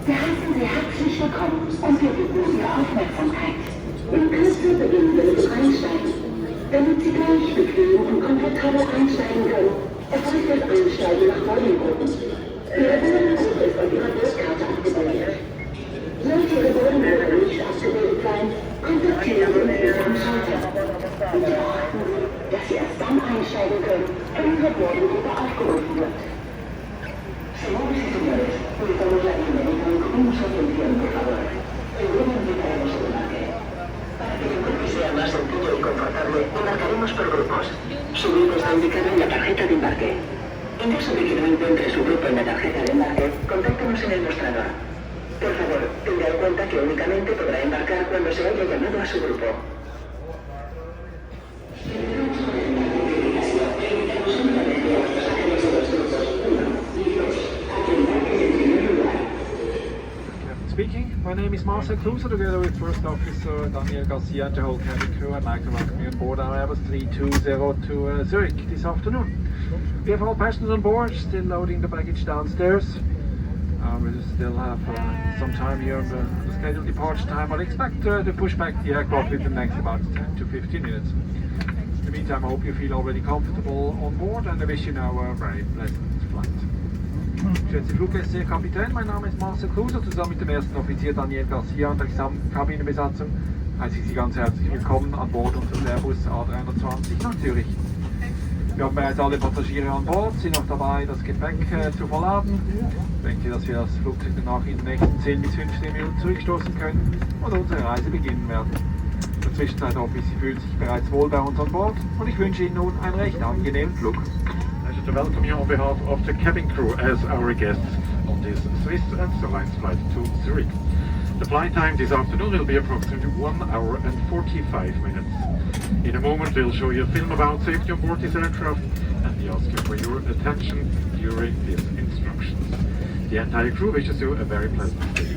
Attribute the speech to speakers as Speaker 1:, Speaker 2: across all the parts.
Speaker 1: Wir heißen Sie herzlich willkommen und wir bitten um Ihre Aufmerksamkeit. In Kürze beginnen wir mit dem Einsteigen. Damit Sie gleich bequem und komfortabel einsteigen können, erfolgt das Einsteigen nach Boardinggruppen. Ihre Boardinggruppe ist auf Ihrer Bordkarte abgebildet. Sollte Ihre Boardinggruppe nicht abgebildet sein, kontaktieren Sie uns am Schalter. Bitte beachten Sie, dass Sie erst dann einsteigen können, wenn Ihre Boardinggruppe aufgerufen wird. Señores y señores, estamos latinoamericanos con mucho atención, por favor. Seguro invitaremos a embarque. Para que el embarque sea más sencillo y confortable, embarcaremos por grupos. Su grupo está indicado en la tarjeta de embarque. En caso de que no encuentre su grupo en la tarjeta de embarque, contáctenos en el mostrador. Por favor, tenga en cuenta que únicamente podrá embarcar cuando se haya llamado a su grupo.
Speaker 2: Speaking, my name is Marcel Kluser, together with First Officer Daniel Garcia and the whole cabin crew. I'd like to welcome you on board our Airbus 320 to Zurich this afternoon. We have all passengers on board, still loading the baggage downstairs. We still have some time here on the scheduled departure time. I'll expect to push back the aircraft within the next about 10 to 15 minutes. In the meantime, I hope you feel already comfortable on board and I wish you now a very pleasant flight. Geschätzte Fluggäste, Herr Kapitän, mein Name ist Marcel Kluser, zusammen mit dem ersten Offizier Daniel Garcia und der gesamten Kabinenbesatzung heiße ich Sie ganz herzlich willkommen an Bord unseres Airbus A320 nach Zürich. Wir haben bereits alle Passagiere an Bord, sind noch dabei, das Gepäck zu verladen. Ich denke, dass wir das Flugzeug danach in den nächsten 10 bis 15 Minuten zurückstoßen können und unsere Reise beginnen werden. In der Zwischenzeit hoffe ich, Sie fühlen sich bereits wohl bei uns an Bord und ich wünsche Ihnen nun einen recht angenehmen Flug. To welcome you on behalf of the cabin crew as our guests on this Swiss Airlines flight to Zurich. The flight time this afternoon will be approximately 1 hour and 45 minutes. In a moment we'll show you a film about safety on board this aircraft and we ask you for your attention during these instructions. The entire crew wishes you a very pleasant day.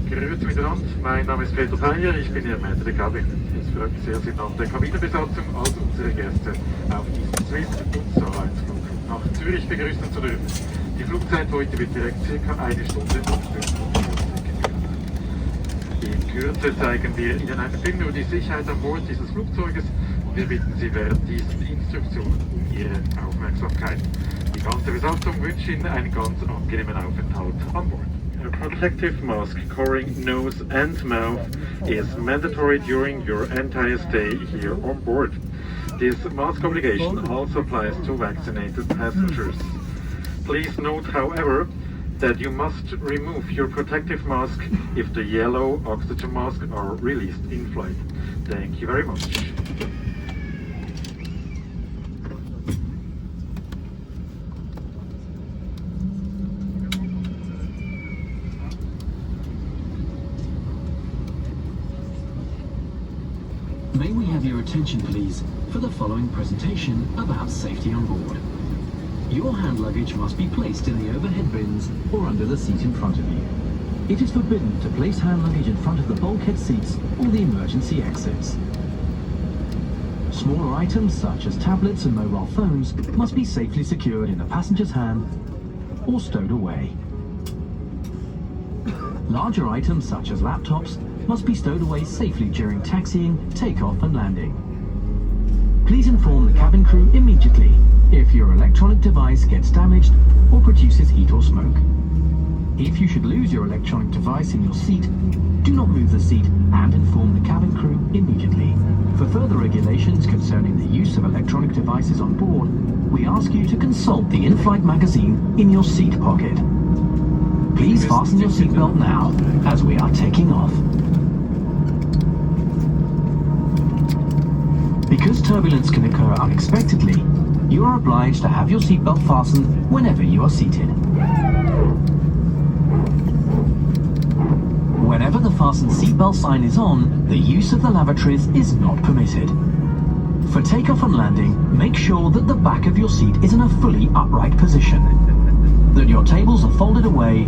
Speaker 2: Grüezi miteinander, mein Name ist Peter Peier, ich bin Ihr Manager der Cabin. Es freut mich sehr, Sie nach der Kabinenbesatzung als unsere Gäste auf diesem Swiss Airlines-Flug nach Zürich begrüßen zu dürfen. Die Flugzeit heute wird direkt ca. 1 Stunde und 5 Minuten. In Kürze zeigen wir Ihnen einen Film über die Sicherheit an Bord dieses Flugzeuges und wir bitten Sie während diesen Instruktionen um Ihre Aufmerksamkeit. Die ganze Besatzung wünscht Ihnen einen ganz angenehmen Aufenthalt an Bord. A protective mask covering nose and mouth is mandatory during your entire stay here on board. This mask obligation also applies to vaccinated passengers. Please note, however, that you must remove your protective mask if the yellow oxygen masks are released in flight. Thank you very much.
Speaker 3: May we have your attention, please, for the following presentation about safety on board. Your hand luggage must be placed in the overhead bins or under the seat in front of you. It is forbidden to place hand luggage in front of the bulkhead seats or the emergency exits. Smaller items such as tablets and mobile phones must be safely secured in a passenger's hand or stowed away. Larger items such as laptops must be stowed away safely during taxiing, takeoff and landing. Please inform the cabin crew immediately if your electronic device gets damaged or produces heat or smoke. If you should lose your electronic device in your seat, do not move the seat and inform the cabin crew immediately. For further regulations concerning the use of electronic devices on board, we ask you to consult the in-flight magazine in your seat pocket. Please fasten your seatbelt now, as we are taking off. Because turbulence can occur unexpectedly, you are obliged to have your seatbelt fastened whenever you are seated. Whenever the fasten seatbelt sign is on, the use of the lavatories is not permitted. For takeoff and landing, make sure that the back of your seat is in a fully upright position, that your tables are folded away,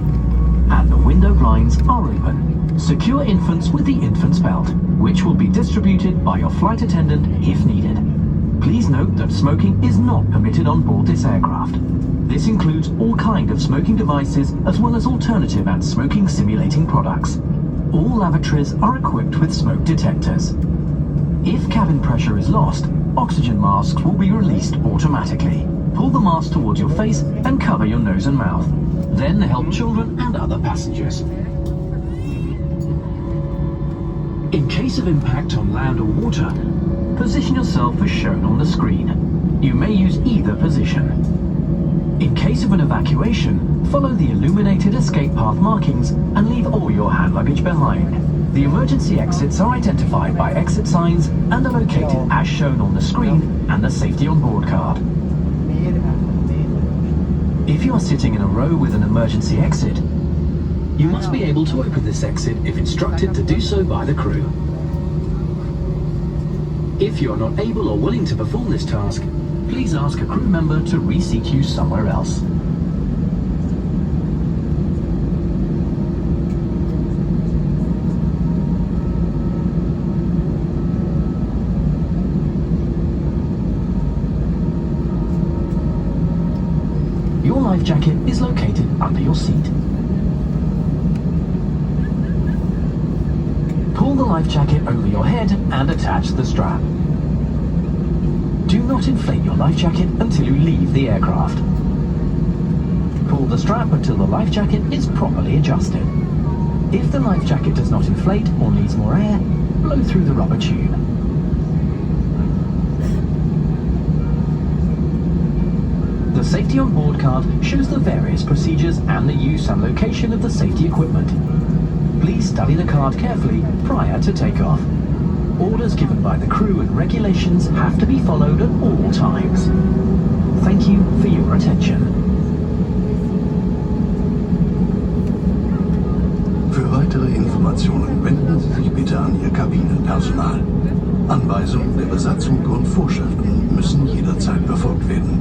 Speaker 3: and the window blinds are open. Secure infants with the infant's belt, which will be distributed by your flight attendant if needed. Please note that smoking is not permitted on board this aircraft. This includes all kinds of smoking devices as well as alternative and smoking simulating products. All lavatories are equipped with smoke detectors. If cabin pressure is lost, oxygen masks will be released automatically. Pull the mask towards your face and cover your nose and mouth. Then help children and other passengers. In case of impact on land or water, position yourself as shown on the screen. You may use either position. In case of an evacuation, follow the illuminated escape path markings and leave all your hand luggage behind. The emergency exits are identified by exit signs and are located as shown on the screen and the safety on board card. If you are sitting in a row with an emergency exit, you must be able to open this exit if instructed to do so by the crew. If you are not able or willing to perform this task, please ask a crew member to reseat you somewhere else. Your life jacket is located under your seat. Pull the life jacket over your head and attach the strap. Do not inflate your life jacket until you leave the aircraft. Pull the strap until the life jacket is properly adjusted. If the life jacket does not inflate or needs more air, blow through the rubber tube. The safety on board card shows the various procedures and the use and location of the safety equipment. Please study the card carefully prior to takeoff. Orders given by the crew and regulations have to be followed at all times. Thank you for your attention.
Speaker 4: Für weitere Informationen wenden Sie sich bitte an Ihr Kabinenpersonal. Anweisungen der Besatzung und Vorschriften müssen jederzeit befolgt werden.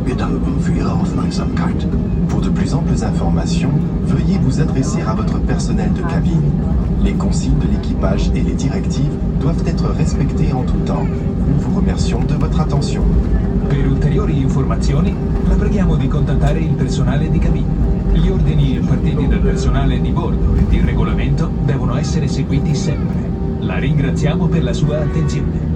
Speaker 4: Wir danken für Ihre Aufmerksamkeit.
Speaker 5: Pour de plus amples informations, veuillez vous adresser à votre personnel de cabine. Les consignes de l'équipage et les directives doivent être respectées en tout temps. Nous vous remercions de votre attention.
Speaker 6: Per ulteriori informazioni, la preghiamo di contattare il personale di cabina. Gli ordini impartiti dal personale di bordo e di regolamento devono essere seguiti sempre. La ringraziamo per la sua attenzione.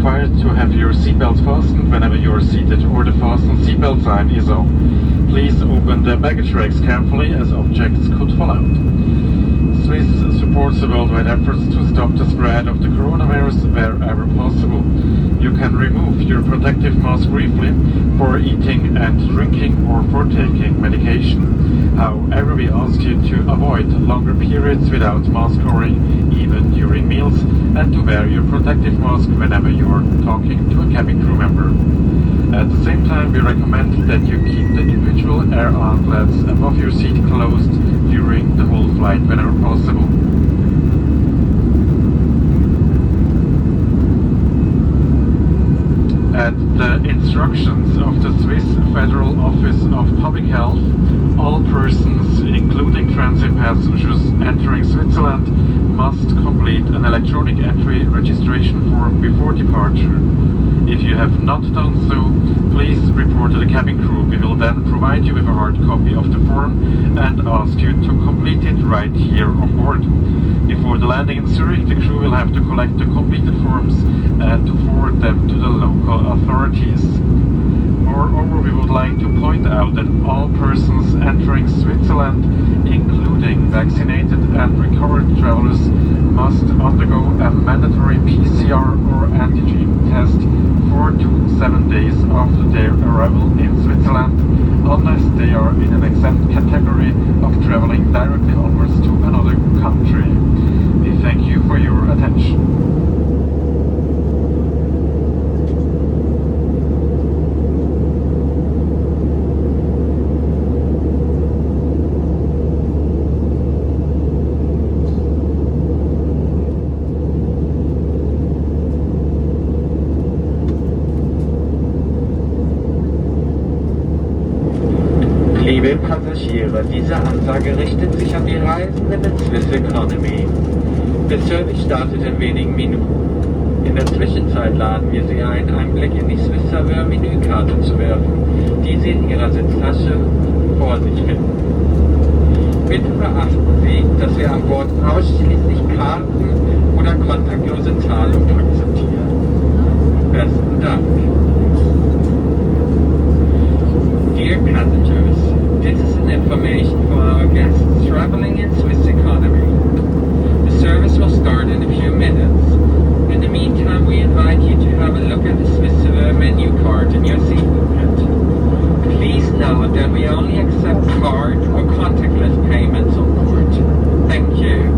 Speaker 2: required to have your seatbelt fastened whenever you are seated or the fasten seatbelt sign is on. Please open the baggage racks carefully as objects could fall out. Swiss supports the worldwide efforts to stop the spread of the coronavirus wherever possible. You can remove your protective mask briefly for eating and drinking or for taking medication. However, we ask you to avoid longer periods without mask wearing, even during meals, and to wear your protective mask whenever you are talking to a cabin crew member. At the same time, we recommend that you keep the individual air outlets above your seat closed during the whole flight whenever possible. At the instructions of the Swiss Federal Office of Public Health, all persons, including transit passengers entering Switzerland, must complete an electronic entry registration form before departure. If you have not done so, please report to the cabin crew. We will then provide you with a hard copy of the form and ask you to complete it right here on board. Before the landing in Zurich, the crew will have to collect the completed forms and to forward them to the local authorities. Moreover, we would like to point out that all persons entering Switzerland, including vaccinated and recovered travelers, must undergo a mandatory PCR or antigen test 4 to 7 days after their arrival in Switzerland, unless they are in an exempt category of traveling directly onwards to another country. We thank you for your attention.
Speaker 7: Liebe Passagiere, diese Ansage richtet sich an die Reisenden in Swiss Economy. Der Service startet in wenigen Minuten. In der Zwischenzeit laden wir Sie ein, einen Blick in die Swiss Server Menükarte zu werfen, die Sie in Ihrer Sitztasche vor sich finden. Bitte beachten Sie, dass wir an Bord ausschließlich Karten oder kontaktlose Zahlungen akzeptieren. Besten Dank. Dear passengers, this is an information for our guests traveling in Swiss Economy. The service will start in a few minutes. In the meantime, we invite you to have a look at the Swiss menu card in your seat pocket. Please note that we only accept card or contactless payments on board. Thank you.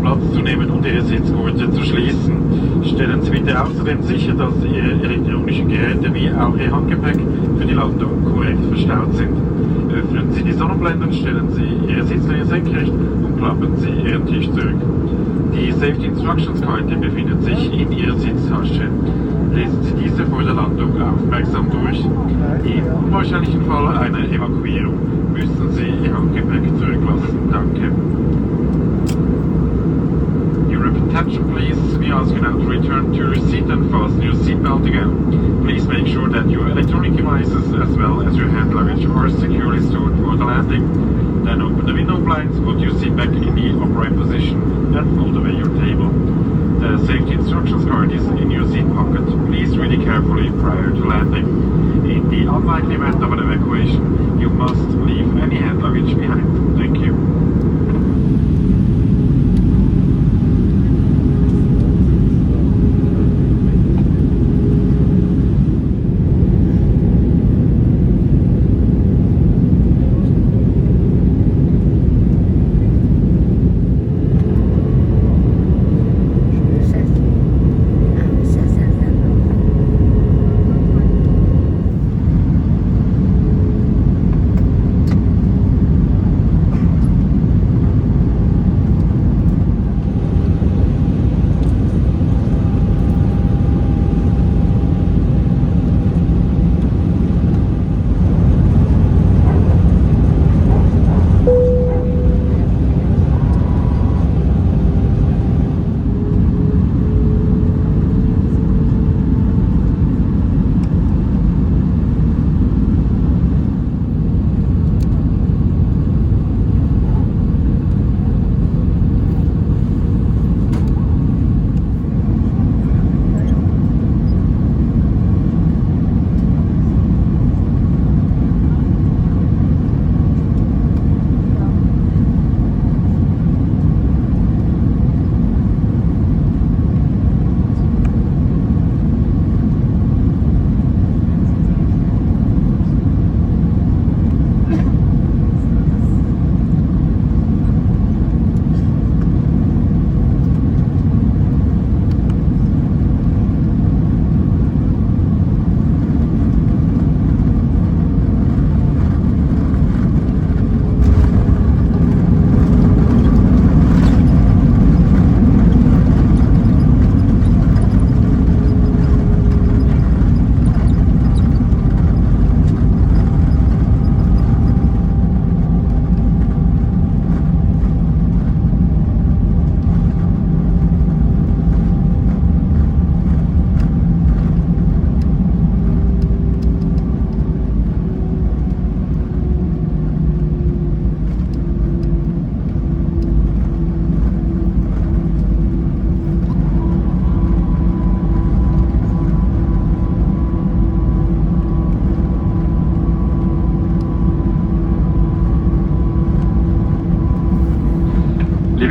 Speaker 8: Platz zu nehmen und Ihre Sitzgurte zu schließen. Stellen Sie bitte außerdem sicher, dass Ihre elektronischen Geräte wie auch Ihr Handgepäck für die Landung korrekt verstaut sind. Öffnen Sie die Sonnenblenden, stellen Sie Ihre Sitzlinie senkrecht und klappen Sie Ihren Tisch zurück. Die Safety Instructions Karte befindet sich in Ihrer Sitztasche. Lesen Sie diese vor der Landung aufmerksam durch. Im unwahrscheinlichen Fall einer Evakuierung müssen Sie Ihr Handgepäck zurücklassen. Danke. Your attention please. We ask you now to return to your seat and fasten your seatbelt again. Please make sure that your electronic devices as well as your hand luggage are securely stored for the landing. Then open the window blinds, put your seat back in the upright position and fold away your table. The safety instructions card is in your seat pocket. Please read it carefully prior to landing. In the unlikely event of an evacuation, you must leave any hand luggage behind. Thank you.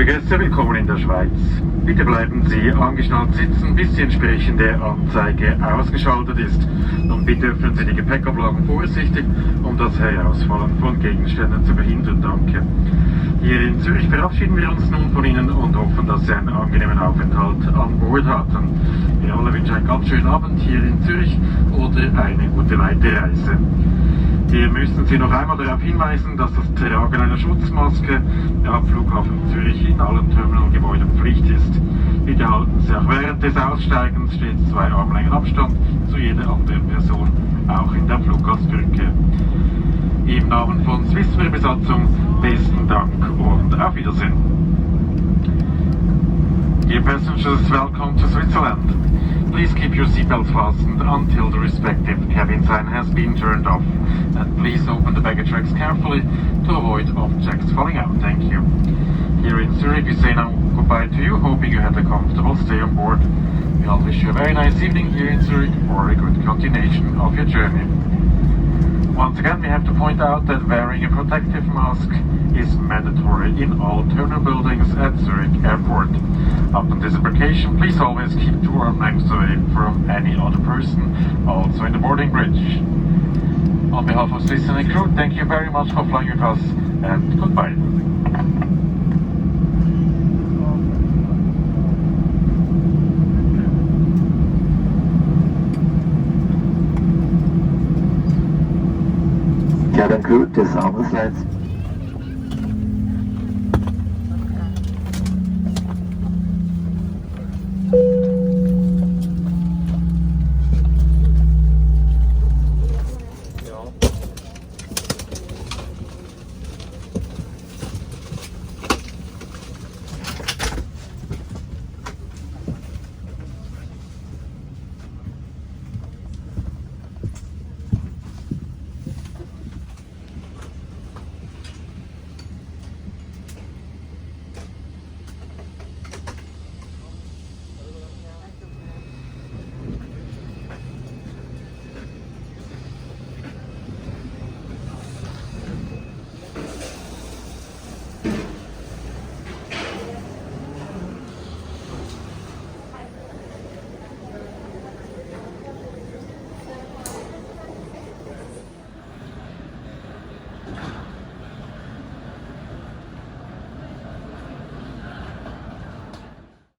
Speaker 8: Gäste, willkommen in der Schweiz. Bitte bleiben Sie angeschnallt sitzen, bis die entsprechende Anzeige ausgeschaltet ist. Und bitte öffnen Sie die Gepäckablagen vorsichtig, um das Herausfallen von Gegenständen zu verhindern. Danke. Hier in Zürich verabschieden wir uns nun von Ihnen und hoffen, dass Sie einen angenehmen Aufenthalt an Bord hatten. Wir alle wünschen einen ganz schönen Abend hier in Zürich oder eine gute Weiterreise. Wir müssen Sie noch einmal darauf hinweisen, dass das Tragen einer Schutzmaske am Flughafen Zürich in allen Terminalgebäuden Pflicht ist. Bitte halten Sie auch während des Aussteigens stets 2 Armlängen Abstand zu jeder anderen Person, auch in der Fluggastbrücke. Im Namen von Swissware Besatzung besten Dank und auf Wiedersehen. Dear passengers, welcome to Switzerland. Please keep your seatbelts fastened until the respective cabin sign has been turned off. And please open the baggage racks carefully to avoid objects falling out. Thank you. Here in Zurich, we say now goodbye to you, hoping you had a comfortable stay on board. We all wish you a very nice evening here in Zurich or a good continuation of your journey. Once again, we have to point out that wearing a protective mask is mandatory in all terminal buildings at Zürich Airport. Upon disembarkation, please always keep 2 arm lengths away from any other person, also in the boarding bridge. On behalf of Swiss and crew, thank you very much for flying with us and goodbye.
Speaker 9: Cabin crew, disarm the sleds.